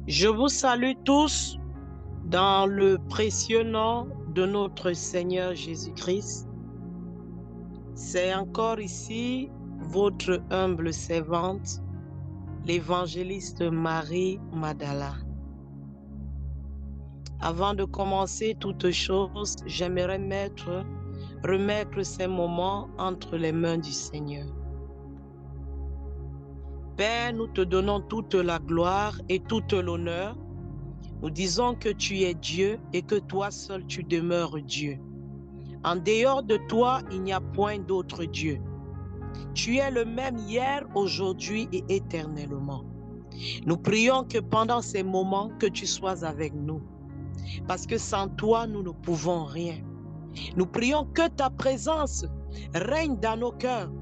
Je vous salue tous dans le précieux nom de notre Seigneur Jésus-Christ. C'est encore ici votre humble servante, l'évangéliste Marie Madala. Avant de commencer toute chose, j'aimerais remettre ces moments entre les mains du Seigneur. Père, nous te donnons toute la gloire et toute l'honneur. Nous disons que tu es Dieu et que toi seul tu demeures Dieu. En dehors de toi, il n'y a point d'autre Dieu. Tu es le même hier, aujourd'hui et éternellement. Nous prions que pendant ces moments, que tu sois avec nous. Parce que sans toi, nous ne pouvons rien. Nous prions que ta présence règne dans nos cœurs.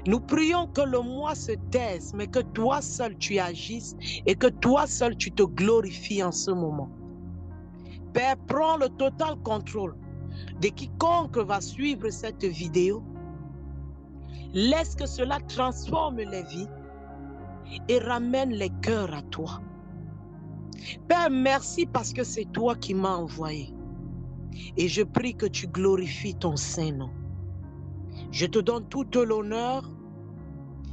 Nous prions que le moi se taise, mais que toi seul tu agisses et que toi seul tu te glorifies en ce moment. Père, prends le total contrôle de quiconque va suivre cette vidéo. Laisse que cela transforme les vies et ramène les cœurs à toi. Père, merci parce que c'est toi qui m'as envoyé. Et je prie que tu glorifies ton Saint-Nom. Je te donne toute l'honneur.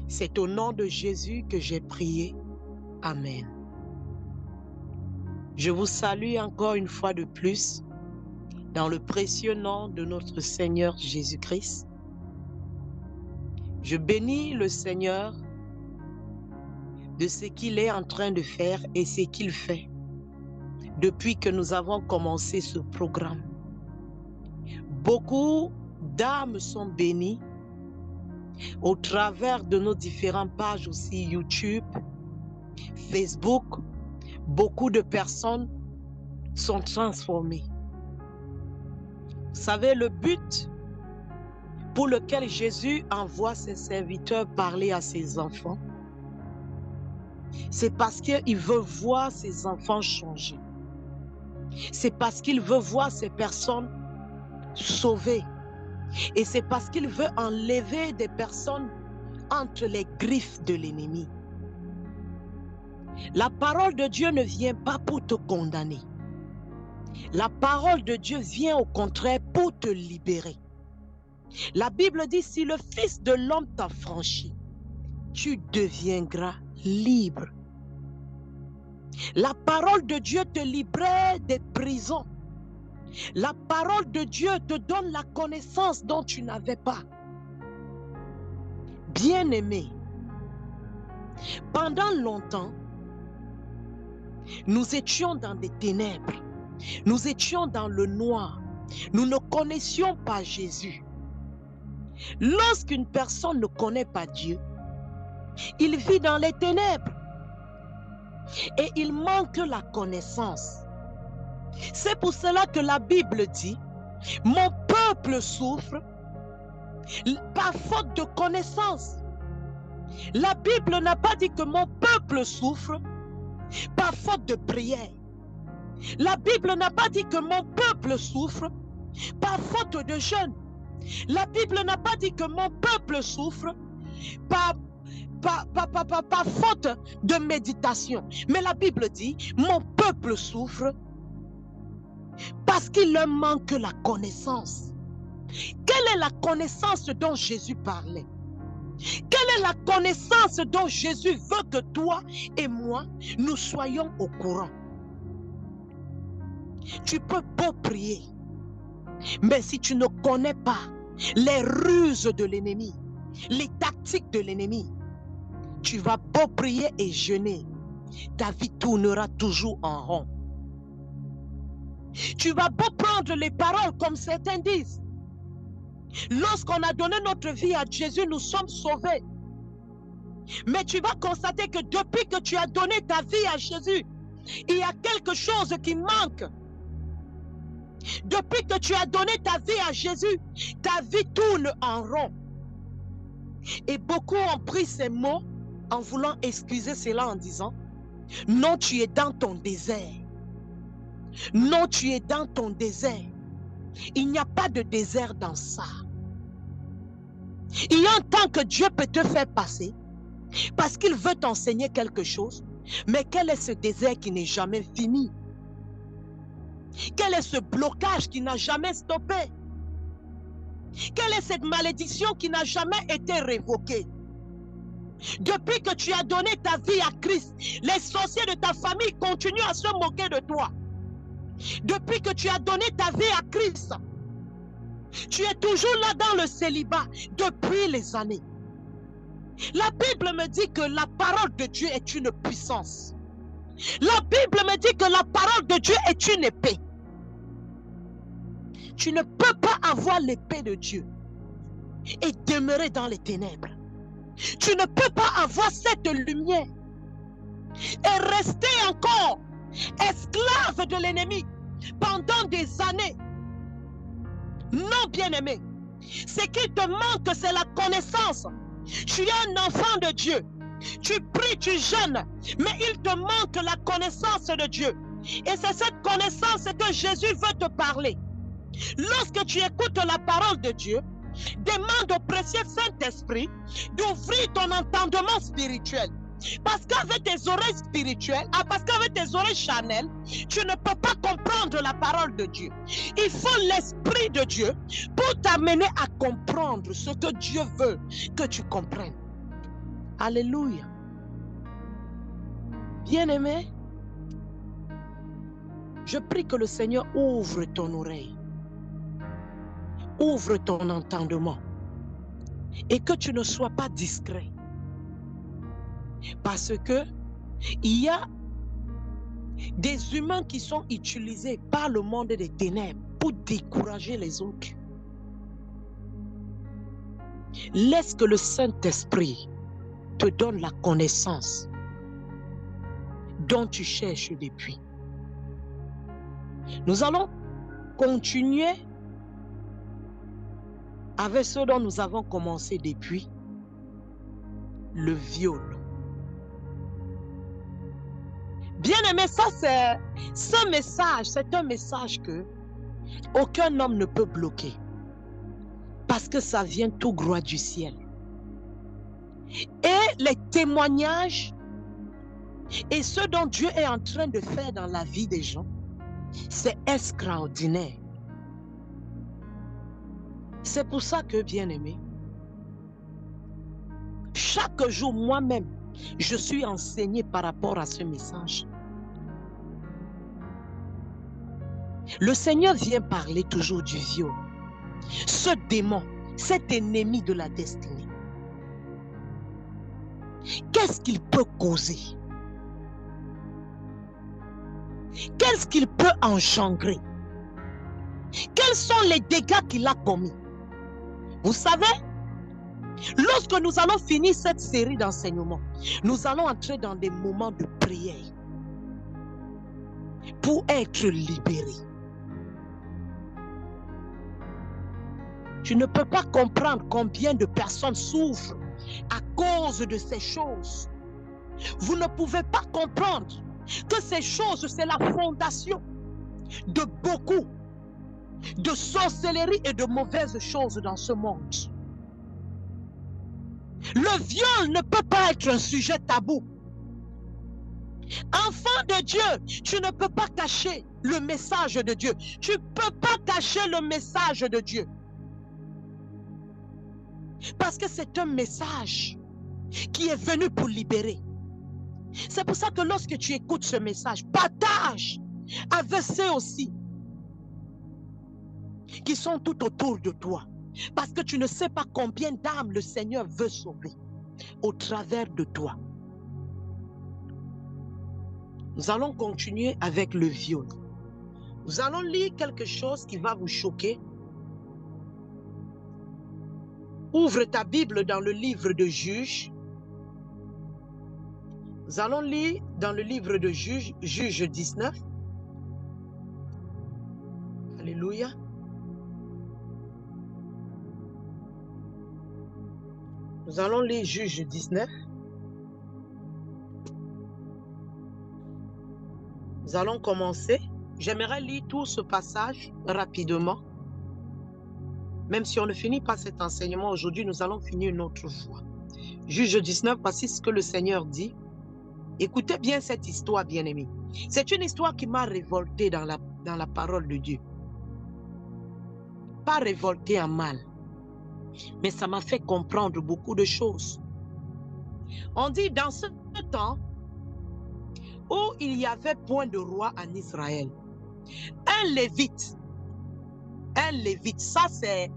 C'est au nom de Jésus que j'ai prié. Amen. Je vous salue encore une fois de plus dans le précieux nom de notre Seigneur Jésus-Christ. Je bénis le Seigneur de ce qu'il est en train de faire et ce qu'il fait depuis que nous avons commencé ce programme. Beaucoup d'âmes sont bénies au travers de nos différentes pages aussi YouTube, Facebook. Beaucoup de personnes sont transformées. Vous savez, le but pour lequel Jésus envoie ses serviteurs parler à ses enfants, c'est parce qu'il veut voir ses enfants changer. C'est parce qu'il veut voir ces personnes sauvées. Et c'est parce qu'il veut enlever des personnes entre les griffes de l'ennemi. La parole de Dieu ne vient pas pour te condamner. La parole de Dieu vient au contraire pour te libérer. La Bible dit, si le Fils de l'homme t'affranchit, tu deviendras libre. La parole de Dieu te libère des prisons. La parole de Dieu te donne la connaissance dont tu n'avais pas. Bien-aimé, pendant longtemps, nous étions dans des ténèbres. Nous étions dans le noir. Nous ne connaissions pas Jésus. Lorsqu'une personne ne connaît pas Dieu, il vit dans les ténèbres et il manque la connaissance. C'est pour cela que la Bible dit, mon peuple souffre par faute de connaissance. La Bible n'a pas dit que mon peuple souffre par faute de prière. La Bible n'a pas dit que mon peuple souffre par faute de jeûne. La Bible n'a pas dit que mon peuple souffre par faute de méditation. Mais la Bible dit, mon peuple souffre parce qu'il leur manque la connaissance. Quelle est la connaissance dont Jésus parlait? Quelle est la connaissance dont Jésus veut que toi et moi, nous soyons au courant? Tu peux beau prier, mais si tu ne connais pas les ruses de l'ennemi, les tactiques de l'ennemi, tu vas beau prier et jeûner, ta vie tournera toujours en rond. Tu vas beau prendre les paroles comme certains disent. Lorsqu'on a donné notre vie à Jésus, nous sommes sauvés. Mais tu vas constater que depuis que tu as donné ta vie à Jésus, il y a quelque chose qui manque. Depuis que tu as donné ta vie à Jésus, ta vie tourne en rond. Et beaucoup ont pris ces mots en voulant excuser cela en disant, non, tu es dans ton désert. Non, tu es dans ton désert. Il n'y a pas de désert dans ça. Il y a un temps que Dieu peut te faire passer parce qu'il veut t'enseigner quelque chose Mais quel est ce désert qui n'est jamais fini? Quel est ce blocage qui n'a jamais stoppé? Quelle est cette malédiction qui n'a jamais été révoquée? Depuis que tu as donné ta vie à Christ, les sorciers de ta famille continuent à se moquer de toi. Depuis que tu as donné ta vie à Christ, tu es toujours là dans le célibat depuis les années. La Bible me dit que la parole de Dieu est une puissance. La Bible me dit que la parole de Dieu est une épée. Tu ne peux pas avoir l'épée de Dieu et demeurer dans les ténèbres. Tu ne peux pas avoir cette lumière et rester encore esclave de l'ennemi pendant des années. Non, bien-aimé, ce qui te manque, c'est la connaissance. Tu es un enfant de Dieu. Tu pries, tu jeûnes, mais il te manque la connaissance de Dieu. Et c'est cette connaissance que Jésus veut te parler. Lorsque tu écoutes la parole de Dieu, demande au précieux Saint-Esprit d'ouvrir ton entendement spirituel. Parce qu'avec tes oreilles spirituelles, parce qu'avec tes oreilles charnelles, tu ne peux pas comprendre la parole de Dieu. Il faut l'Esprit de Dieu pour t'amener à comprendre ce que Dieu veut que tu comprennes. Alléluia. Bien-aimé, je prie que le Seigneur ouvre ton oreille, ouvre ton entendement et que tu ne sois pas distrait. Parce que il y a des humains qui sont utilisés par le monde des ténèbres pour décourager les autres. Laisse que le Saint-Esprit te donne la connaissance dont tu cherches depuis. Nous allons continuer avec ce dont nous avons commencé depuis, le viol. Bien-aimé, ça c'est ce message, c'est un message que aucun homme ne peut bloquer. Parce que ça vient tout droit du ciel. Et les témoignages et ce dont Dieu est en train de faire dans la vie des gens, c'est extraordinaire. C'est pour ça que, bien-aimé, chaque jour, moi-même, je suis enseigné par rapport à ce message. Le Seigneur vient parler toujours du viol. Ce démon, cet ennemi de la destinée. Qu'est-ce qu'il peut causer? Qu'est-ce qu'il peut engendrer? Quels sont les dégâts qu'il a commis? Vous savez, lorsque nous allons finir cette série d'enseignements, nous allons entrer dans des moments de prière pour être libérés. Tu ne peux pas comprendre combien de personnes souffrent à cause de ces choses. Vous ne pouvez pas comprendre que ces choses, c'est la fondation de beaucoup de sorcellerie et de mauvaises choses dans ce monde. Le viol ne peut pas être un sujet tabou. Enfant de Dieu, tu ne peux pas cacher le message de Dieu. Tu ne peux pas cacher le message de Dieu. Parce que c'est un message qui est venu pour libérer. C'est pour ça que lorsque tu écoutes ce message, partage avec ceux aussi qui sont tout autour de toi. Parce que tu ne sais pas combien d'âmes le Seigneur veut sauver au travers de toi. Nous allons continuer avec le viol. Nous allons lire quelque chose qui va vous choquer. Ouvre ta Bible dans le livre de Juges. Nous allons lire dans le livre de Juges, Juges 19. Alléluia. Nous allons lire Juges 19. Nous allons commencer. J'aimerais lire tout ce passage rapidement. Même si on ne finit pas cet enseignement aujourd'hui, nous allons finir une autre fois. Juge 19, voici ce que le Seigneur dit. Écoutez bien cette histoire, bien-aimée. C'est une histoire qui m'a révolté dans la parole de Dieu. Pas révolté en mal, mais ça m'a fait comprendre beaucoup de choses. On dit dans ce temps où il y avait point de roi en Israël, un lévite, ça c'est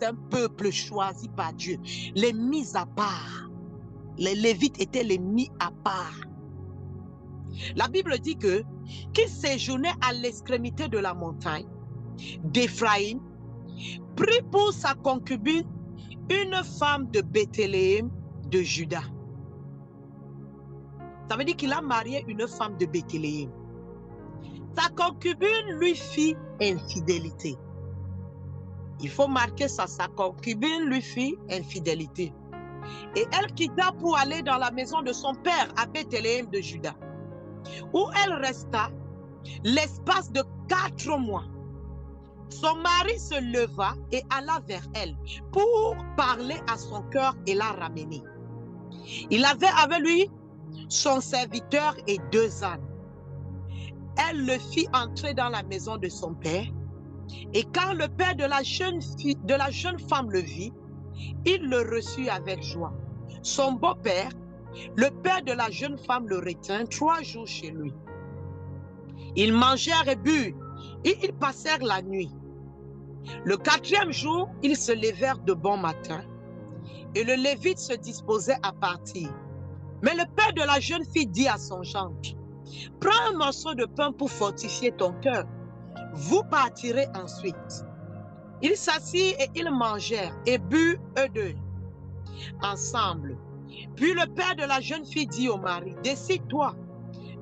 un peuple choisi par Dieu, les mis à part. Les lévites étaient les mis à part. La Bible dit que qui séjournait à l'extrémité de la montagne d'Éphraïm, prit pour sa concubine une femme de Bethléem de Juda. Ça veut dire qu'il a marié une femme de Bethléem. Sa concubine lui fit infidélité. Il faut marquer ça, sa concubine lui fit infidélité. Et elle quitta pour aller dans la maison de son père à Bethléem de Juda, où elle resta l'espace de 4 mois. Son mari se leva et alla vers elle pour parler à son cœur et la ramener. Il avait avec lui son serviteur et 2 ânes. Elle le fit entrer dans la maison de son père, et quand le père de la jeune femme le vit, il le reçut avec joie. Son beau-père, le père de la jeune femme, le retint 3 jours chez lui. Ils mangèrent et burent, et ils passèrent la nuit. Le 4e jour, ils se levèrent de bon matin, et le Lévite se disposait à partir. Mais le père de la jeune fille dit à son gendre, « Prends un morceau de pain pour fortifier ton cœur. Vous partirez ensuite. » Ils s'assirent et ils mangèrent et burent eux deux ensemble. Puis le père de la jeune fille dit au mari, « Décide-toi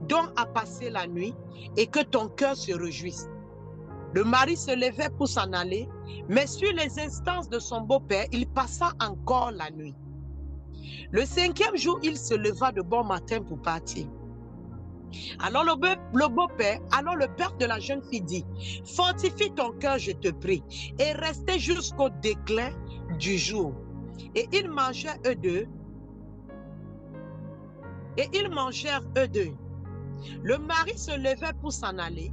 donc à passer la nuit et que ton cœur se réjouisse. » Le mari se levait pour s'en aller, mais sur les instances de son beau-père, il passa encore la nuit. Le 5e jour, il se leva de bon matin pour partir. Alors le père de la jeune fille dit, « Fortifie ton cœur, je te prie, et restez jusqu'au déclin du jour. » Et ils mangèrent eux deux. Le mari se levait pour s'en aller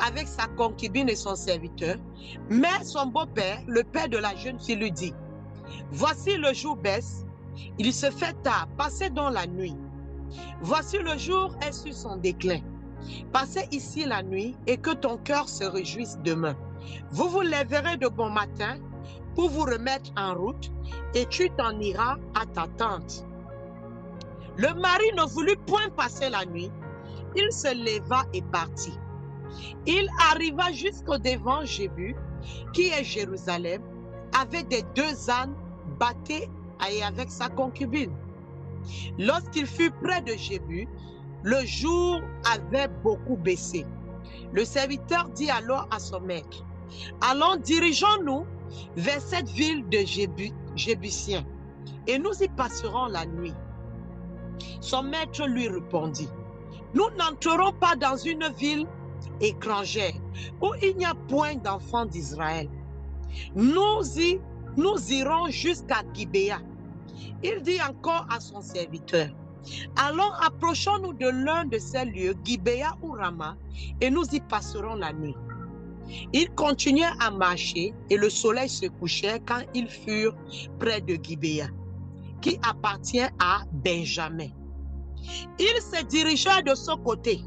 avec sa concubine et son serviteur, mais son beau-père, le père de la jeune fille, lui dit, « Voici le jour baisse, il se fait tard, passez donc la nuit. Voici le jour est sur son déclin. Passez ici la nuit et que ton cœur se réjouisse demain. Vous vous lèverez de bon matin pour vous remettre en route et tu t'en iras à ta tente. » Le mari ne voulut point passer la nuit. Il se leva et partit. Il arriva jusqu'au devant Jébu, qui est Jérusalem, avec des 2 ânes battés et avec sa concubine. Lorsqu'il fut près de Jébu, le jour avait beaucoup baissé. Le serviteur dit alors à son maître, « Allons, dirigeons-nous vers cette ville de Jébusiens, et nous y passerons la nuit. » Son maître lui répondit, « Nous n'entrerons pas dans une ville étrangère où il n'y a point d'enfants d'Israël. Nous irons jusqu'à Gibéa. » Il dit encore à son serviteur, « Allons, approchons-nous de l'un de ces lieux, Gibéa ou Rama, et nous y passerons la nuit. » Ils continuaient à marcher et le soleil se couchait quand ils furent près de Gibéa, qui appartient à Benjamin. Ils se dirigèrent de ce côté.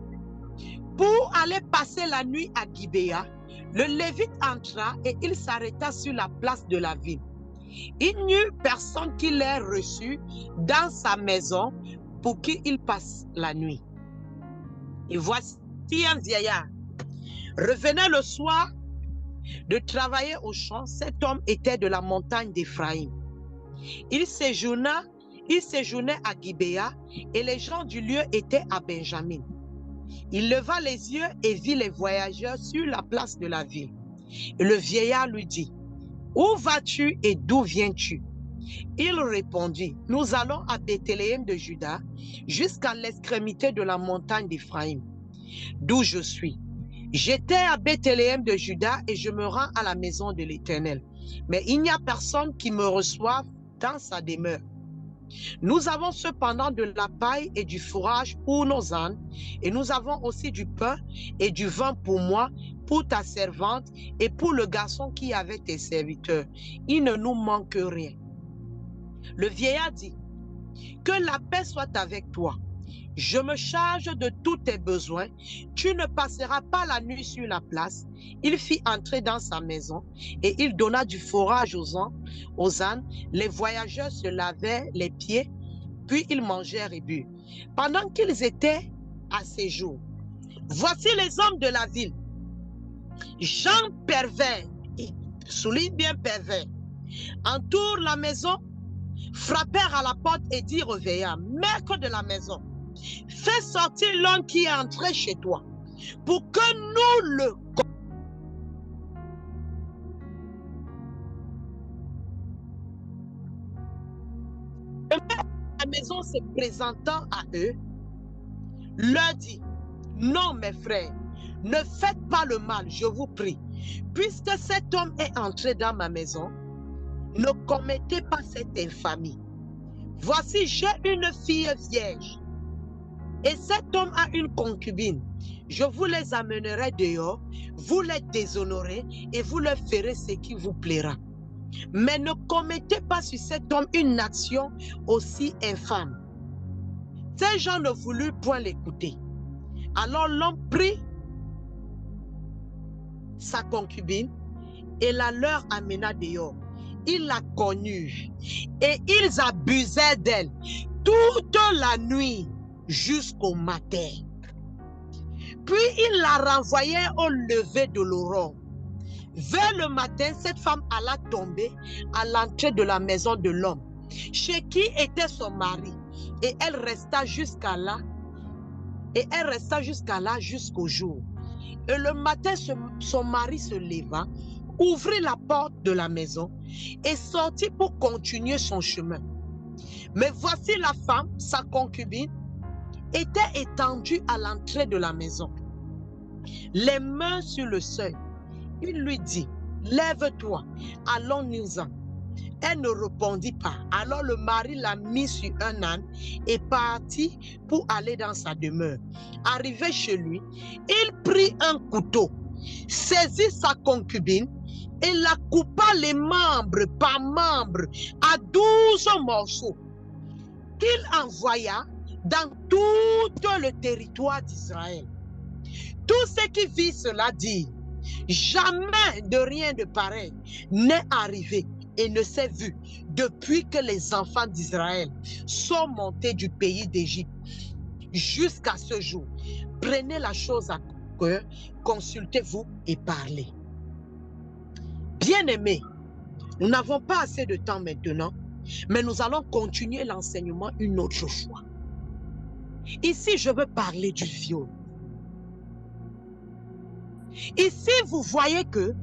Pour aller passer la nuit à Gibéa, le Lévite entra et il s'arrêta sur la place de la ville. Il n'y eut personne qui l'ait reçu dans sa maison pour qu'il passe la nuit. Et voici un vieillard. Revenait le soir de travailler au champ. Cet homme était de la montagne d'Éphraïm. Il séjournait à Gibéa et les gens du lieu étaient à Benjamin. Il leva les yeux et vit les voyageurs sur la place de la ville. Et le vieillard lui dit, « Où vas-tu et d'où viens-tu? » Il répondit, « Nous allons à Bethléem de Juda, jusqu'à l'extrémité de la montagne d'Éphraïm, d'où je suis. J'étais à Bethléem de Juda et je me rends à la maison de l'Éternel. Mais il n'y a personne qui me reçoive dans sa demeure. » Nous avons cependant de la paille et du fourrage pour nos ânes, et nous avons aussi du pain et du vin pour moi, pour ta servante et pour le garçon qui est avec tes serviteurs. Il ne nous manque rien. Le vieillard dit, que la paix soit avec toi. Je me charge de tous tes besoins. Tu ne passeras pas la nuit sur la place. Il fit entrer dans sa maison et il donna du fourrage aux ânes. Les voyageurs se lavaient les pieds, puis ils mangèrent et burent. Pendant qu'ils étaient à séjour, voici les hommes de la ville, gens pervers, souligne bien pervers, entourent la maison, frappèrent à la porte et dirent au vieillard, maître de la maison, fais sortir l'homme qui est entré chez toi, pour que nous le... La maison se présentant à eux, leur dit, non mes frères, ne faites pas le mal, je vous prie, puisque cet homme est entré dans ma maison, ne commettez pas cette infamie. Voici, j'ai une fille vierge, et cet homme a une concubine. Je vous les amènerai dehors, vous les déshonorez, et vous leur ferez ce qui vous plaira. Mais ne commettez pas sur cet homme une action aussi infâme. Ces gens ne voulurent point l'écouter. Alors l'homme prit sa concubine et la leur amena dehors. Ils la connurent et ils abusèrent d'elle toute la nuit jusqu'au matin. Puis ils la renvoyèrent au lever de l'aurore. Vers le matin, cette femme alla tomber à l'entrée de la maison de l'homme, chez qui était son mari, et elle resta jusqu'à là, jusqu'au jour. Et le matin, son mari se leva, ouvrit la porte de la maison et sortit pour continuer son chemin. Mais voici la femme, sa concubine, était étendue à l'entrée de la maison, les mains sur le seuil. Il lui dit, lève-toi, allons-nous-en. Elle ne répondit pas. Alors le mari l'a mis sur un âne et partit pour aller dans sa demeure. Arrivé chez lui, il prit un couteau, saisit sa concubine et la coupa les membres par membres à 12 morceaux, qu'il envoya dans tout le territoire d'Israël. Tous ceux qui virent cela dirent, jamais de rien de pareil n'est arrivé et ne s'est vu depuis que les enfants d'Israël sont montés du pays d'Égypte jusqu'à ce jour. Prenez la chose à cœur, consultez-vous et parlez. Bien-aimés, nous n'avons pas assez de temps maintenant, mais nous allons continuer l'enseignement une autre fois. Ici, je veux parler du viol. Ici, vous voyez que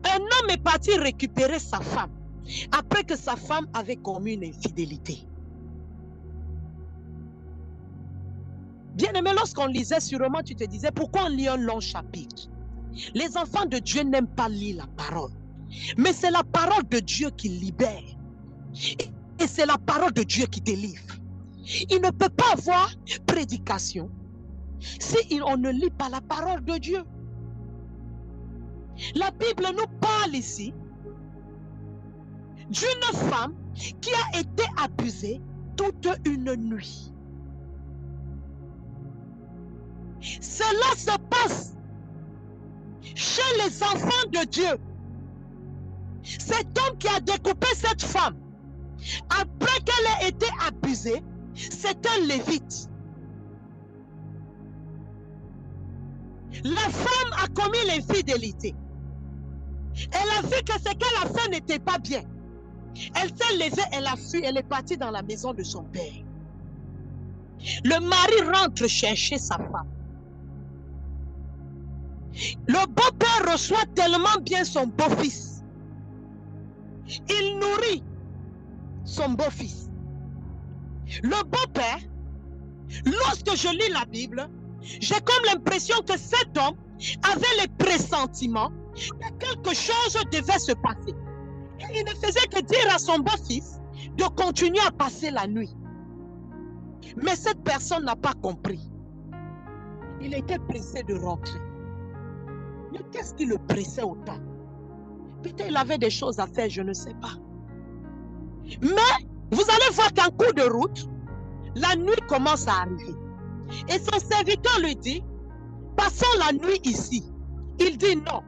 un homme est parti récupérer sa femme après que sa femme avait commis une infidélité. Bien-aimé, lorsqu'on lisait, sûrement tu te disais, pourquoi on lit un long chapitre? Les enfants de Dieu n'aiment pas lire la parole. Mais c'est la parole de Dieu qui libère. Et c'est la parole de Dieu qui délivre. Il ne peut pas avoir prédication si on ne lit pas la parole de Dieu. La Bible nous parle ici d'une femme qui a été abusée toute une nuit. Cela se passe chez les enfants de Dieu. Cet homme qui a découpé cette femme, après qu'elle ait été abusée, c'est un lévite. La femme a commis l'infidélité. Elle a vu que ce qu'elle a fait n'était pas bien. Elle s'est levée, elle a fui, elle est partie dans la maison de son père. Le mari rentre chercher sa femme. Le beau-père reçoit tellement bien son beau-fils. Il nourrit son beau-fils. Le beau-père, lorsque je lis la Bible, j'ai comme l'impression que cet homme avait les pressentiments que quelque chose devait se passer. Et il ne faisait que dire à son beau-fils de continuer à passer la nuit. Mais cette personne n'a pas compris. Il était pressé de rentrer. Mais qu'est-ce qui le pressait autant? Peut-être il avait des choses à faire, je ne sais pas. Mais vous allez voir qu'en cours de route, la nuit commence à arriver. Et son serviteur lui dit, passons la nuit ici. Il dit non.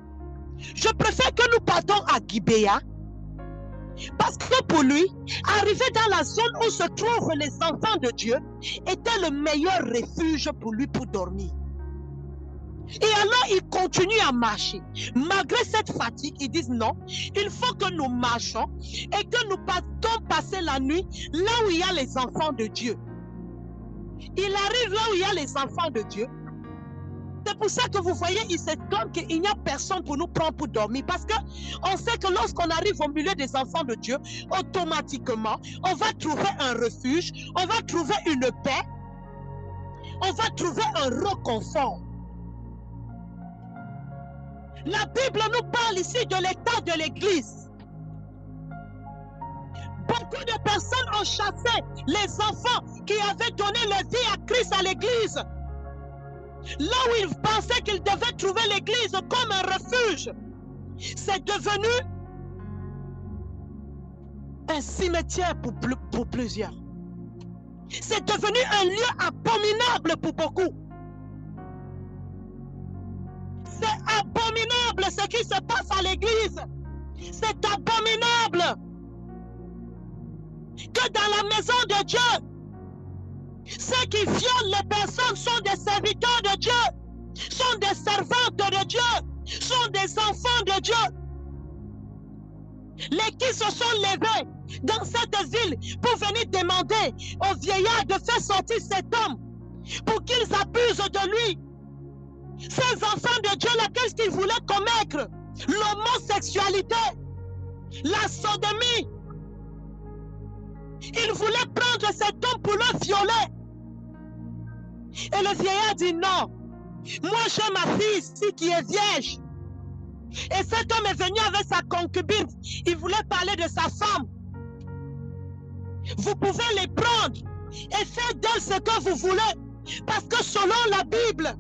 Je préfère que nous partons à Gibéa. Parce que pour lui, arriver dans la zone où se trouvent les enfants de Dieu était le meilleur refuge pour lui pour dormir. Et alors, ils continuent à marcher. Malgré cette fatigue, ils disent non, il faut que nous marchions et que nous partons passer la nuit là où il y a les enfants de Dieu. Il arrive là où il y a les enfants de Dieu. C'est pour ça que vous voyez, il s'étonne qu'il n'y a personne pour nous prendre pour dormir. Parce qu'on sait que lorsqu'on arrive au milieu des enfants de Dieu, automatiquement, on va trouver un refuge, on va trouver une paix, on va trouver un réconfort. La Bible nous parle ici de l'état de l'Église. Beaucoup de personnes ont chassé les enfants qui avaient donné leur vie à Christ à l'Église. Là où ils pensaient qu'ils devaient trouver l'Église comme un refuge, c'est devenu un cimetière pour plusieurs. C'est devenu un lieu abominable pour beaucoup. C'est abominable ce qui se passe à l'Église. C'est abominable que dans la maison de Dieu, ceux qui violent les personnes sont des serviteurs de Dieu, sont des servantes de Dieu, sont des enfants de Dieu. Les qui se sont levés dans cette ville pour venir demander aux vieillards de faire sortir cet homme pour qu'ils abusent de lui. Ces enfants de Dieu, qu'est-ce qu'ils voulaient commettre? L'homosexualité, la sodomie. Ils voulaient prendre cet homme pour le violer. Et le vieillard dit non. Moi j'ai ma fille ici qui est vierge. Et cet homme est venu avec sa concubine. Il voulait parler de sa femme. Vous pouvez les prendre et faire d'elle ce que vous voulez. Parce que selon la Bible,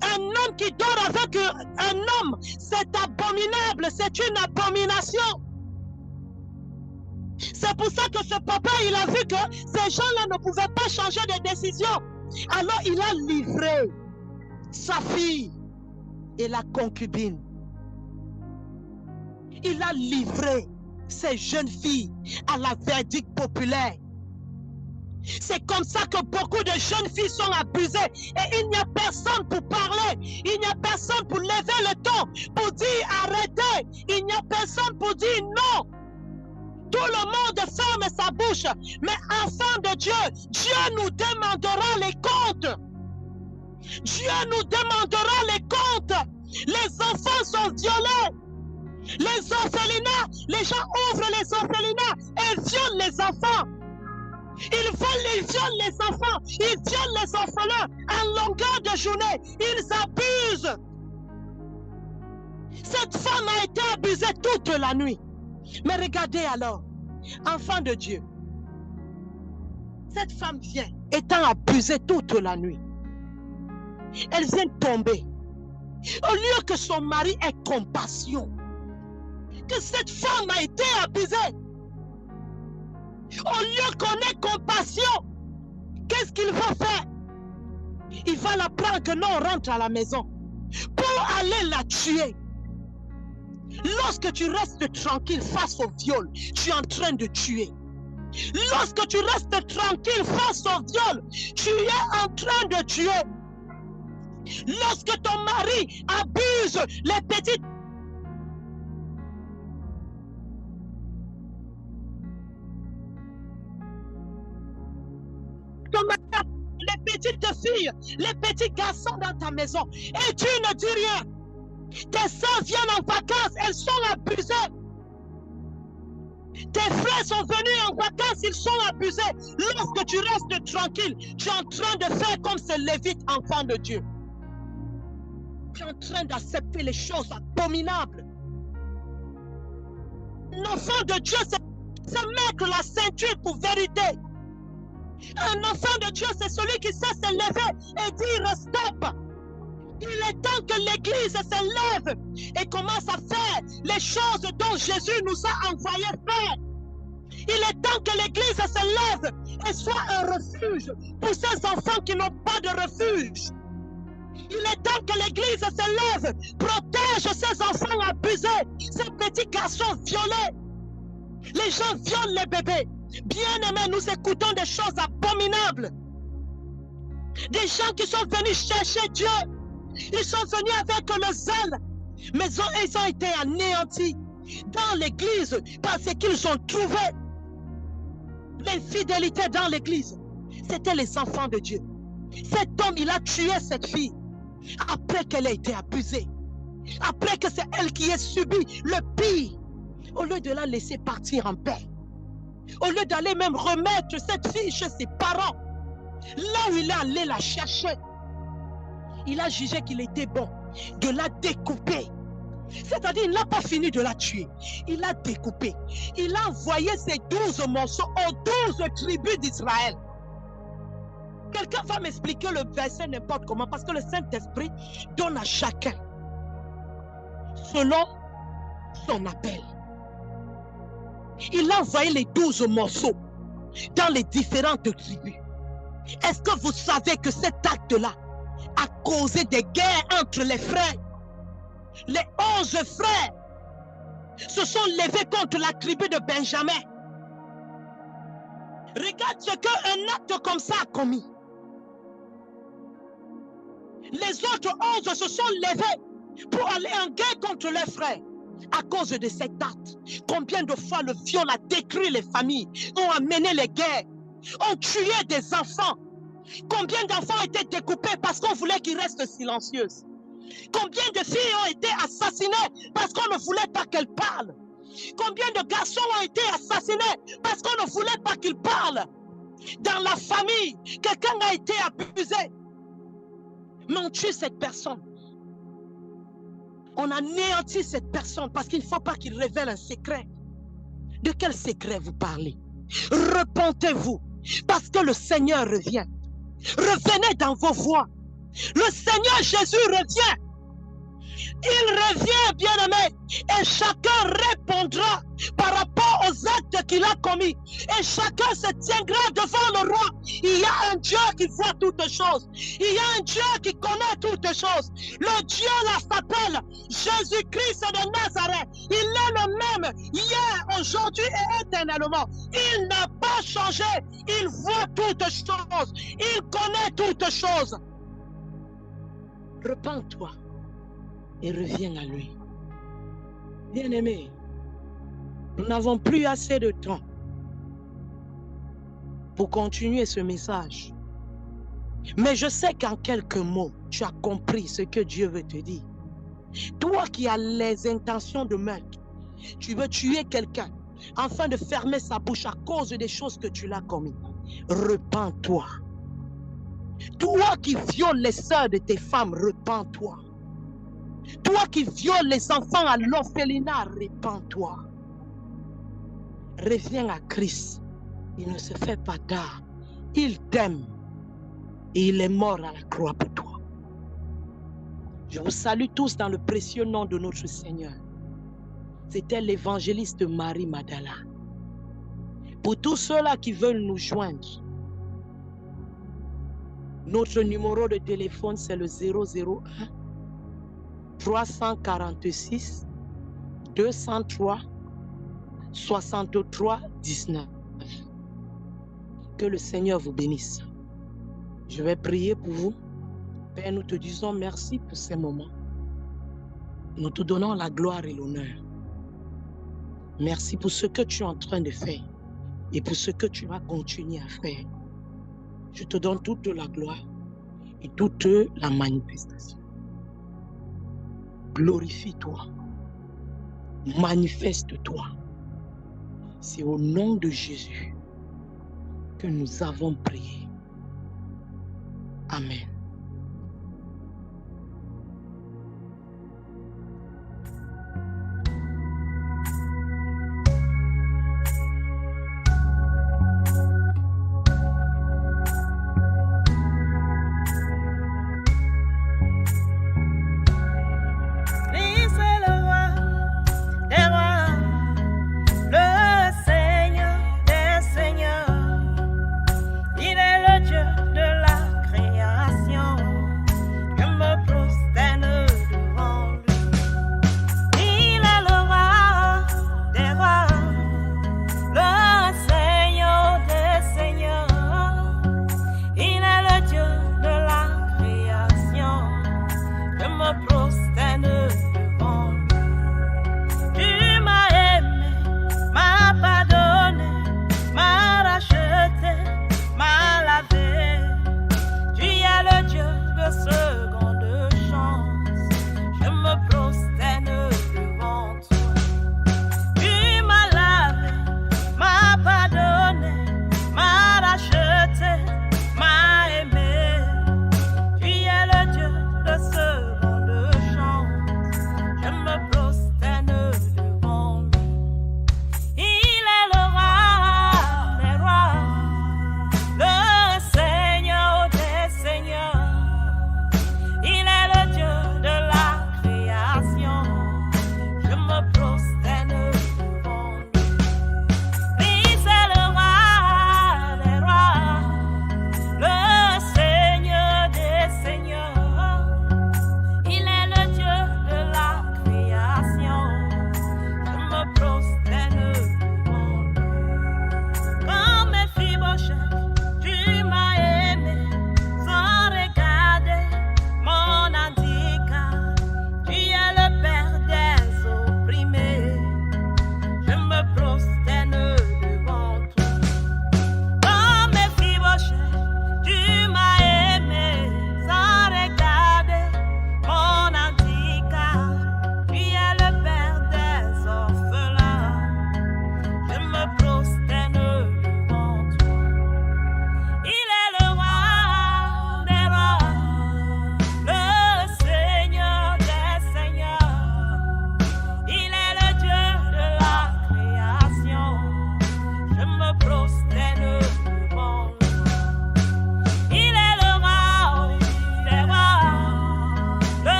un homme qui dort avec un homme, c'est abominable, c'est une abomination. C'est pour ça que ce papa, il a vu que ces gens-là ne pouvaient pas changer de décision. Alors il a livré sa fille et la concubine. Il a livré ces jeunes filles à la verdict populaire. C'est comme ça que beaucoup de jeunes filles sont abusées et il n'y a personne pour parler, il n'y a personne pour lever le ton, pour dire arrêtez, il n'y a personne pour dire non. Tout le monde ferme sa bouche, mais enfant de Dieu, Dieu nous demandera les comptes. Dieu nous demandera les comptes. Les enfants sont violés. Les orphelinats, les gens ouvrent les orphelinats et violent les enfants. Ils volent, ils violent les enfants, ils violent les orphelins en longueur de journée. Ils abusent. Cette femme a été abusée toute la nuit. Mais regardez alors, enfant de Dieu, cette femme vient, étant abusée toute la nuit. Elle vient tomber. Au lieu que son mari ait compassion, que cette femme a été abusée, au lieu qu'on ait compassion, qu'est-ce qu'il va faire? Il va la prendre que non, on rentre à la maison pour aller la tuer. Lorsque tu restes tranquille face au viol, tu es en train de tuer. Lorsque tu restes tranquille face au viol, tu es en train de tuer. Lorsque ton mari abuse les petites les petites filles, les petits garçons dans ta maison, et tu ne dis rien. Tes soeurs viennent en vacances, elles sont abusées. Tes frères sont venus en vacances, ils sont abusés. Lorsque tu restes tranquille, tu es en train de faire comme ce Lévite, enfant de Dieu. Tu es en train d'accepter les choses abominables. L'enfant de Dieu, c'est se mettre la ceinture pour vérité. Un enfant de Dieu, c'est celui qui sait se lever et dire stop. Il est temps que l'Église se lève et commence à faire les choses dont Jésus nous a envoyé faire. Il est temps que l'Église se lève et soit un refuge pour ces enfants qui n'ont pas de refuge. Il est temps que l'Église se lève, protège ces enfants abusés, ces petits garçons violés. Les gens violent les bébés. Bien-aimés, nous écoutons des choses abominables. Des gens qui sont venus chercher Dieu. Ils sont venus avec le zèle, mais ils ont été anéantis dans l'église parce qu'ils ont trouvé l'infidélité dans l'église. C'était les enfants de Dieu. Cet homme, il a tué cette fille après qu'elle ait été abusée, après que c'est elle qui ait subi le pire. Au lieu de la laisser partir en paix, au lieu d'aller même remettre cette fille chez ses parents, là où il est allé la chercher, il a jugé qu'il était bon de la découper. C'est-à-dire, il n'a pas fini de la tuer. Il l'a découpée. Il a envoyé ses 12 morceaux aux 12 tribus d'Israël. Quelqu'un va m'expliquer le verset n'importe comment, parce que le Saint-Esprit donne à chacun selon son appel. Il a envoyé les 12 morceaux dans les différentes tribus. Est-ce que vous savez que cet acte-là a causé des guerres entre les frères? Les 11 frères se sont levés contre la tribu de Benjamin. Regarde ce qu'un acte comme ça a commis. Les autres 11 se sont levés pour aller en guerre contre leurs frères. À cause de cet acte, combien de fois le viol a détruit les familles, ont amené les guerres, ont tué des enfants. Combien d'enfants ont été découpés parce qu'on voulait qu'ils restent silencieuses? Combien de filles ont été assassinées parce qu'on ne voulait pas qu'elles parlent? Combien de garçons ont été assassinés parce qu'on ne voulait pas qu'ils parlent? Dans la famille, quelqu'un a été abusé. Mais on tue cette personne. On anéantit cette personne parce qu'il ne faut pas qu'il révèle un secret. De quel secret vous parlez? Repentez-vous parce que le Seigneur revient. Revenez dans vos voies. Le Seigneur Jésus revient. Il revient, bien-aimé, et chacun répondra par rapport aux actes qu'il a commis. Et chacun se tiendra devant le roi. Il y a un Dieu qui voit toutes choses. Il y a un Dieu qui connaît toutes choses. Le Dieu là s'appelle Jésus-Christ de Nazareth. Il est le même hier, aujourd'hui et éternellement. Il n'a pas changé. Il voit toutes choses. Il connaît toutes choses. Repends-toi et reviens à lui. Bien-aimé, nous n'avons plus assez de temps pour continuer ce message. Mais je sais qu'en quelques mots, tu as compris ce que Dieu veut te dire. Toi qui as les intentions de meurtre, tu veux tuer quelqu'un afin de fermer sa bouche à cause des choses que tu l'as commis. Repends-toi. Toi qui violes les sœurs de tes femmes, repends-toi. Toi qui violes les enfants à l'orphelinat, repends-toi. Reviens à Christ. Il ne se fait pas tard. Il t'aime. Et il est mort à la croix pour toi. Je vous salue tous dans le précieux nom de notre Seigneur. C'était l'évangéliste Marie Madala. Pour tous ceux-là qui veulent nous joindre, notre numéro de téléphone, c'est le 001 346 203 63 19. Que le Seigneur vous bénisse. Je vais prier pour vous. Père, nous te disons merci pour ces moments. Nous te donnons la gloire et l'honneur. Merci pour ce que tu es en train de faire et pour ce que tu vas continuer à faire. Je te donne toute la gloire et toute la manifestation. Glorifie-toi. Manifeste-toi. C'est au nom de Jésus que nous avons prié. Amen.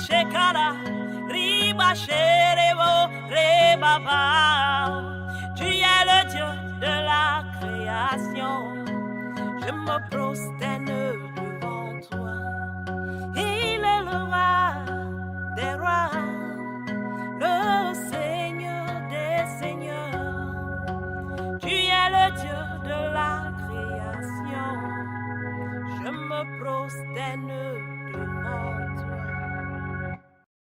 shekara, riba sherebo, rebaba. Tu es le Dieu de la création. Je me prosterne